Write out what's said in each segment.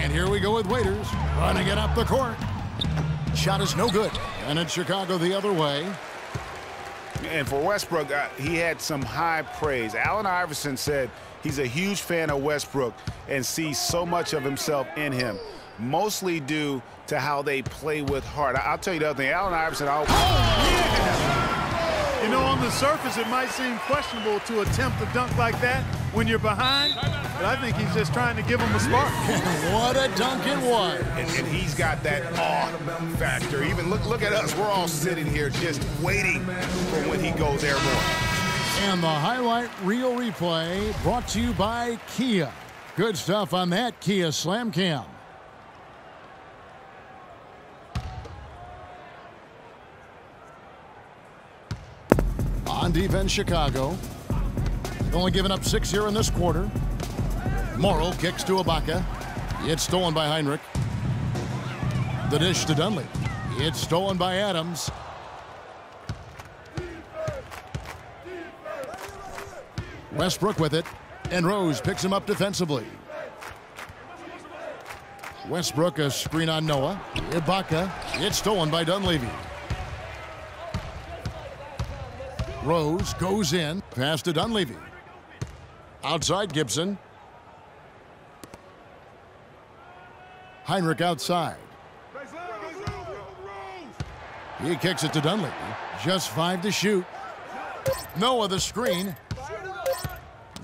And here we go with Waiters running it up the court. Shot is no good. And it's Chicago the other way. And for Westbrook, he had some high praise. Allen Iverson said he's a huge fan of Westbrook and sees so much of himself in him, mostly due to how they play with heart. I'll tell you the other thing. Allen Iverson, You know, on the surface, it might seem questionable to attempt a dunk like that when you're behind, but I think he's just trying to give him a spark. What a dunk it was. And he's got that awe factor. Even look at us. We're all sitting here just waiting for when he goes airborne. And the highlight reel replay brought to you by Kia. Good stuff on that Kia Slam Cam. On defense, Chicago. Only giving up 6 here in this quarter. Morrow kicks to Ibaka. It's stolen by Heinrich. The dish to Dunleavy. It's stolen by Adams. Westbrook with it. And Rose picks him up defensively. Westbrook a screen on Noah. Ibaka. It's stolen by Dunleavy. Rose goes in. Pass to Dunleavy. Outside Gibson. Heinrich outside. He kicks it to Dunleavy. Just 5 to shoot. Noah the screen.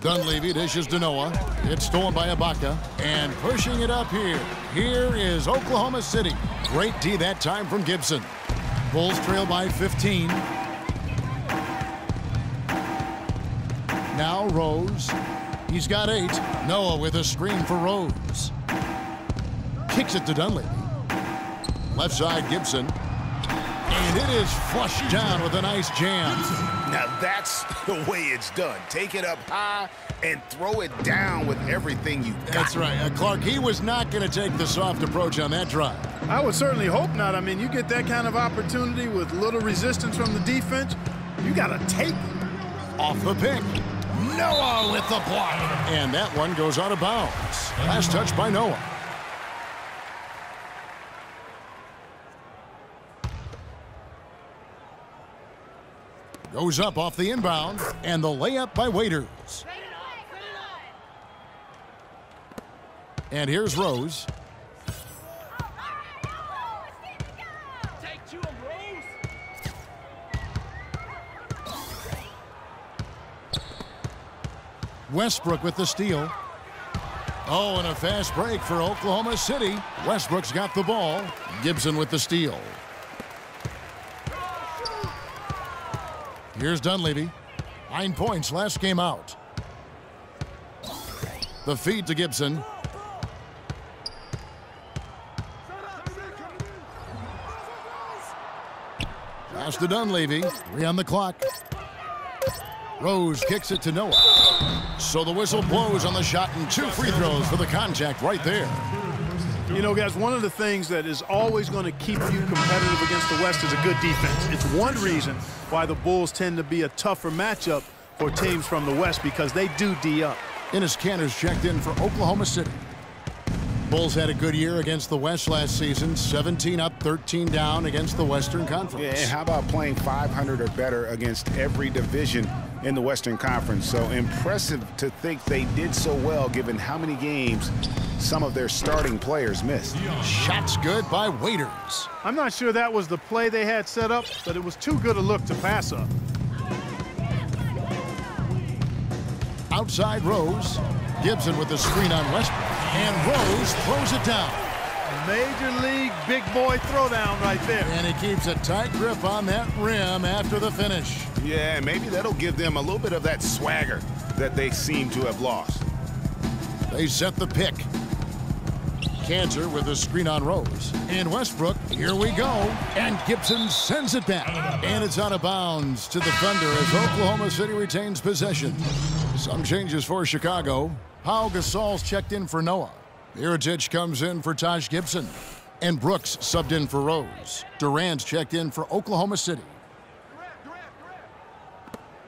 Dunleavy dishes to Noah. It's stolen by Ibaka. And pushing it up here. Here is Oklahoma City. Great D that time from Gibson. Bulls trail by 15. Now Rose. He's got 8. Noah with a screen for Rose. Kicks it to Dunleavy. Left side Gibson. And it is flushed down with a nice jam. Now that's the way it's done. Take it up high and throw it down with everything you've got. That's right. Clark, he was not going to take the soft approach on that drive. I would certainly hope not. I mean, you get that kind of opportunity with little resistance from the defense, you got to take it. Off the pick. Noah with the block. And that one goes out of bounds. Last touch by Noah. Goes up off the inbound. And the layup by Waiters. And here's Rose. Westbrook with the steal. Oh, and a fast break for Oklahoma City. Westbrook's got the ball. Gibson with the steal. Here's Dunleavy. 9 points last game out. The feed to Gibson. Pass to Dunleavy. 3 on the clock. Rose kicks it to Noah. So the whistle blows on the shot and 2 free throws for the contact right there. You know, guys, one of the things that is always going to keep you competitive against the West is a good defense. It's one reason why the Bulls tend to be a tougher matchup for teams from the West, because they do D up. Enes Kanter's checked in for Oklahoma City. Bulls had a good year against the West last season. 17 up, 13 down against the Western Conference. Yeah, and how about playing 500 or better against every division in the Western Conference? So impressive to think they did so well given how many games some of their starting players missed. Shots good by Waiters. I'm not sure that was the play they had set up, but it was too good a look to pass up. Outside Rose. Gibson with the screen on Westbrook. And Rose throws it down. Major league big boy throwdown right there. And he keeps a tight grip on that rim after the finish. Yeah, maybe that'll give them a little bit of that swagger that they seem to have lost. They set the pick. Kanter with a screen on Rose. And Westbrook, here we go. And Gibson sends it back. And it's out of bounds to the Thunder as Oklahoma City retains possession. Some changes for Chicago. Pau Gasol's checked in for Noah. Mirotic comes in for Taj Gibson. And Brooks subbed in for Rose. Durant's checked in for Oklahoma City.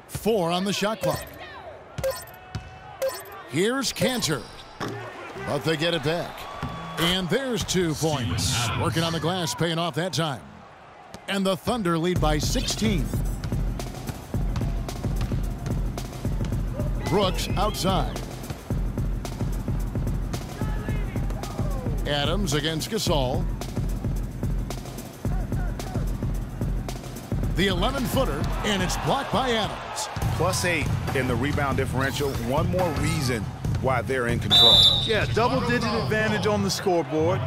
4 on the shot clock. Here's Kanter. But they get it back. And there's 2 points. Working on the glass, paying off that time. And the Thunder lead by 16. Brooks outside. Adams against Gasol. The 11-footer, and it's blocked by Adams. +8 in the rebound differential. One more reason why they're in control. Yeah, double-digit advantage on the scoreboard.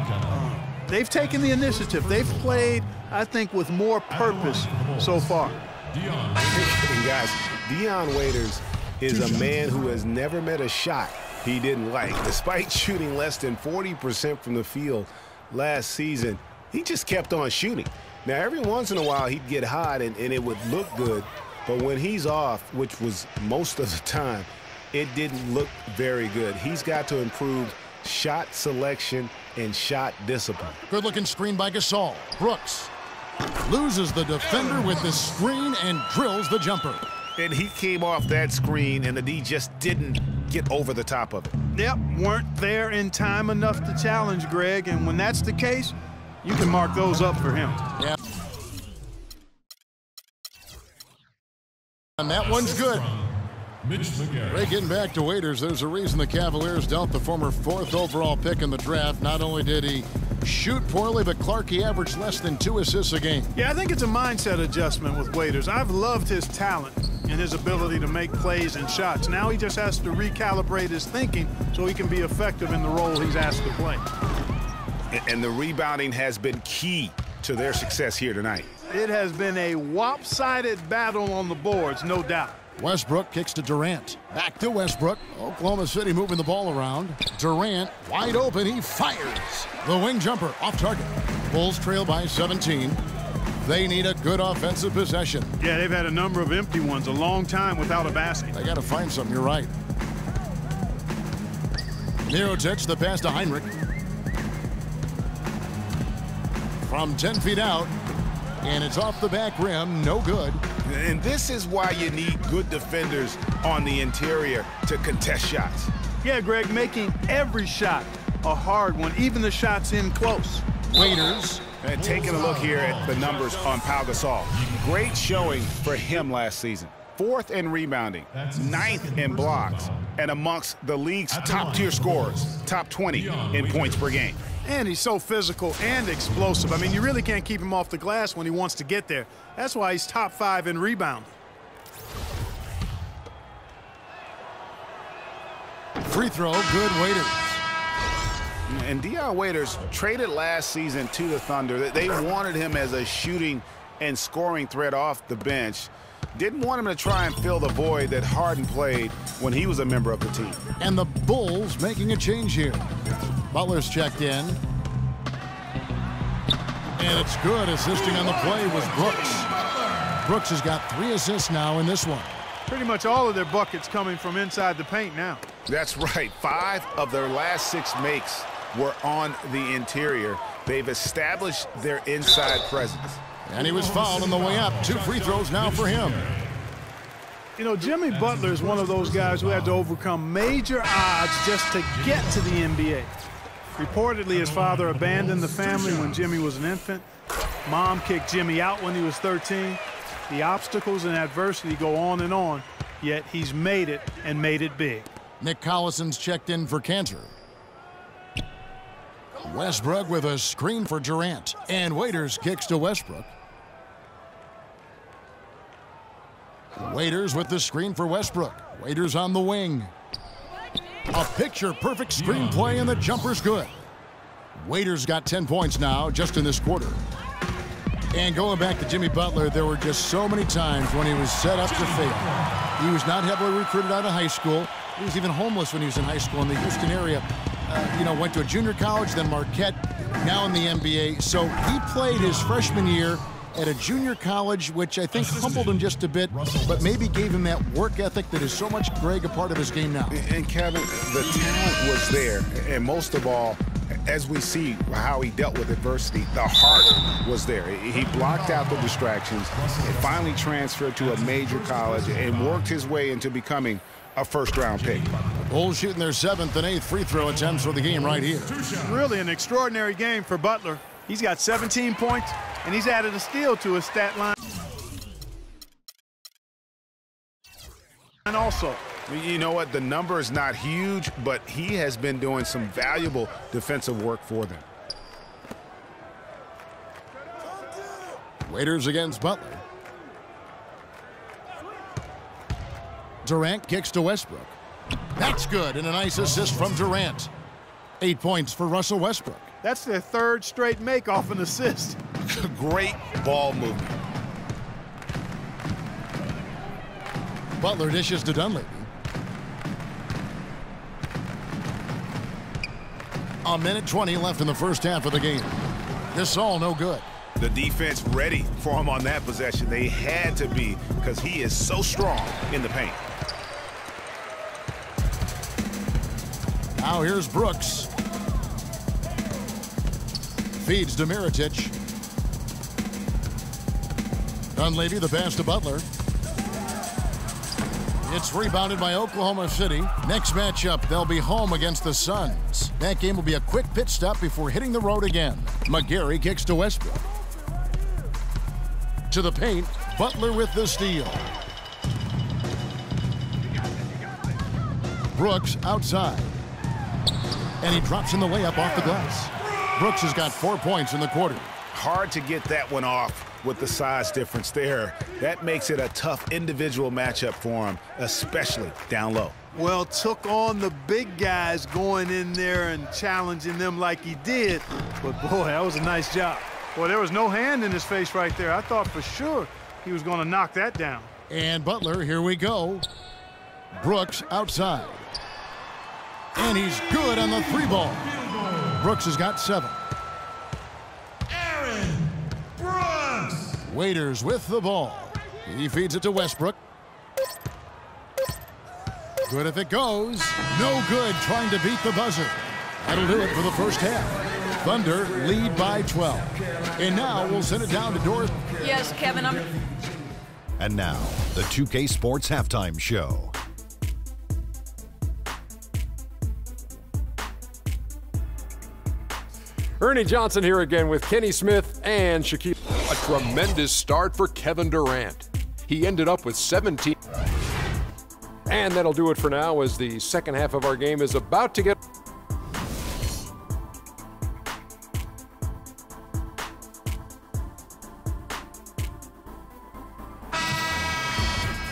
They've taken the initiative. They've played, I think, with more purpose so far. And guys, Dion Waiters is a man who has never met a shot he didn't like. Despite shooting less than 40% from the field last season, he just kept on shooting. Now, every once in a while, he'd get hot and it would look good. But when he's off, which was most of the time, it didn't look very good. He's got to improve shot selection and shot discipline. Good-looking screen by Gasol. Brooks loses the defender with the screen and drills the jumper. And he came off that screen, and the D just didn't get over the top of it. Yep, weren't there in time enough to challenge Greg, and when that's the case, you can mark those up for him. Yeah. And that one's good. Ray, getting back to Waiters, there's a reason the Cavaliers dealt the former 4th overall pick in the draft. Not only did he shoot poorly, but Clark, he averaged less than 2 assists a game. Yeah, I think it's a mindset adjustment with Waiters. I've loved his talent and his ability to make plays and shots. Now he just has to recalibrate his thinking so he can be effective in the role he's asked to play. And the rebounding has been key to their success here tonight. It has been a lopsided battle on the boards, no doubt. Westbrook kicks to Durant. Back to Westbrook. Oklahoma City moving the ball around. Durant wide open. He fires. The wing jumper off target. Bulls trail by 17. They need a good offensive possession. Yeah, they've had a number of empty ones, a long time without a basket. They got to find something. You're right. Mirotic, the pass to Heinrich. From 10 feet out. And it's off the back rim. No good. And this is why you need good defenders on the interior to contest shots. Yeah, Greg, making every shot a hard one, even the shots in close. Waiters. And taking a look here at the numbers on Pau Gasol. Great showing for him last season. 4th in rebounding, 9th in blocks, and amongst the league's top-tier scorers, top 20 in points per game. And he's so physical and explosive. I mean, you really can't keep him off the glass when he wants to get there. That's why he's top 5 in rebounding. Free throw, good. Waiters. And Dion Waiters traded last season to the Thunder. They wanted him as a shooting and scoring threat off the bench. Didn't want him to try and fill the void that Harden played when he was a member of the team. And the Bulls making a change here. Butler's checked in. And it's good. Assisting on the play was Brooks. Brooks has got 3 assists now in this one. Pretty much all of their buckets coming from inside the paint now. That's right. 5 of their last 6 makes were on the interior. They've established their inside presence. And he was fouled on the way up. 2 free throws now for him. You know, Jimmy Butler is one of those guys who had to overcome major odds just to get to the NBA. Reportedly, his father abandoned the family when Jimmy was an infant. Mom kicked Jimmy out when he was 13. The obstacles and adversity go on, yet he's made it and made it big. Nick Collison's checked in for Cantor. Westbrook with a screen for Durant. And Waiters kicks to Westbrook. Waiters with the screen for Westbrook. Waiters on the wing. A picture-perfect screen play, and the jumper's good. Waiters got 10 points now just in this quarter. And going back to Jimmy Butler, there were just so many times when he was set up to fail. He was not heavily recruited out of high school. He was even homeless when he was in high school in the Houston area. Went to a junior college, then Marquette, now in the NBA. So he played his freshman year at a junior college, which I think humbled him just a bit, but maybe gave him that work ethic that is so much, Greg, a part of his game now. And Kevin, the talent was there, and most of all, as we see how he dealt with adversity, the heart was there. He blocked out the distractions and finally transferred to a major college and worked his way into becoming a first-round pick. Bulls shooting their 7th and 8th free throw attempts for the game right here. Really an extraordinary game for Butler. He's got 17 points, and he's added a steal to his stat line. And also, you know what? The number is not huge, but he has been doing some valuable defensive work for them. Waiters against Butler. Durant kicks to Westbrook. That's good, and a nice assist from Durant. 8 points for Russell Westbrook. that's their third straight make off an assist. Great ball movement. Butler dishes to Dunleavy. A minute 20 left in the first half of the game. This all no good. The defense ready for him on that possession. They had to be, because he is so strong in the paint. Now here's Brooks. Feeds to Mirotic. Dunleavy, the pass to Butler. It's rebounded by Oklahoma City. Next matchup, they'll be home against the Suns. That game will be a quick pit stop before hitting the road again. McGarry kicks to Westbrook. To the paint, Butler with the steal. Brooks outside. And he drops in the layup off the glass. Brooks has got 4 points in the quarter. Hard to get that one off with the size difference there. That makes it a tough individual matchup for him, especially down low. Well, took on the big guys going in there and challenging them like he did. But, boy, that was a nice job. Boy, there was no hand in his face right there. I thought for sure he was going to knock that down. And Butler, here we go. Brooks outside. And he's good on the three ball. Brooks has got 7. Waiters with the ball. He feeds it to Westbrook. Good if it goes. No good trying to beat the buzzer. That'll do it for the first half. Thunder lead by 12. And now we'll send it down to DRose. Yes, Kevin, And now, the 2K Sports Halftime Show. Ernie Johnson here again with Kenny Smith and Shaquille. A tremendous start for Kevin Durant. He ended up with 17. And that'll do it for now as the second half of our game is about to get...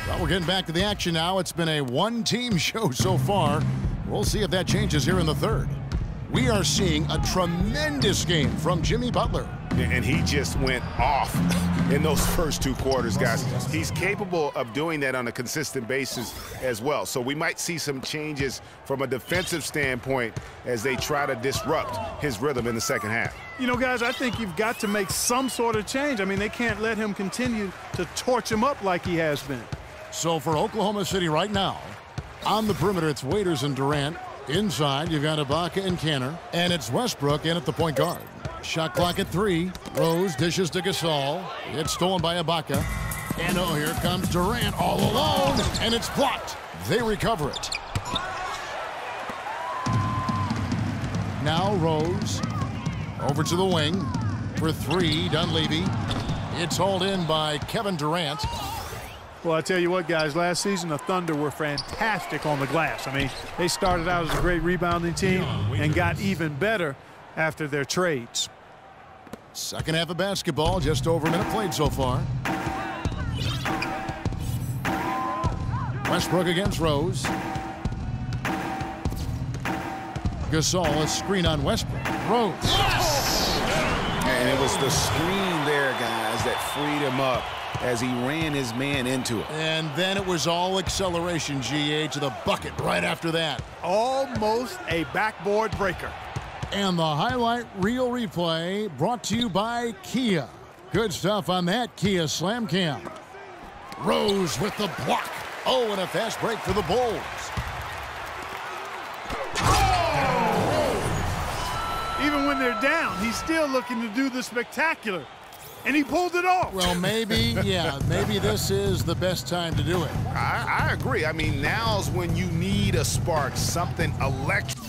Well, we're getting back to the action now. It's been a one-team show so far. We'll see if that changes here in the third. We are seeing a tremendous game from Jimmy Butler. And he just went off in those first 2 quarters, guys. He's capable of doing that on a consistent basis as well. So we might see some changes from a defensive standpoint as they try to disrupt his rhythm in the second half. You know, guys, I think you've got to make some sort of change. I mean, they can't let him continue to torch him up like he has been. So for Oklahoma City right now, on the perimeter, it's Waiters and Durant. Inside, you've got Ibaka and Kanter, and it's Westbrook in at the point guard. Shot clock at 3. Rose dishes to Gasol. It's stolen by Ibaka. And oh, here comes Durant all alone, and it's blocked. They recover it. Now Rose over to the wing for 3. Dunleavy. It's hauled in by Kevin Durant. Well, I tell you what, guys, last season the Thunder were fantastic on the glass. I mean, they started out as a great rebounding team and got even better after their trades. Second half of basketball, just over a minute played so far. Westbrook against Rose. Gasol, a screen on Westbrook. Rose. Yes! And it was the screen there, guys, that freed him up as he ran his man into it. And then it was all acceleration, GA, to the bucket right after that. Almost a backboard breaker. And the highlight reel replay brought to you by Kia. Good stuff on that Kia Slam Cam. Rose with the block. Oh, and a fast break for the Bulls. Even when they're down, he's still looking to do the spectacular. and he pulled it off. Well, maybe, yeah, maybe this is the best time to do it. I agree. I mean, now's when you need a spark, something electric.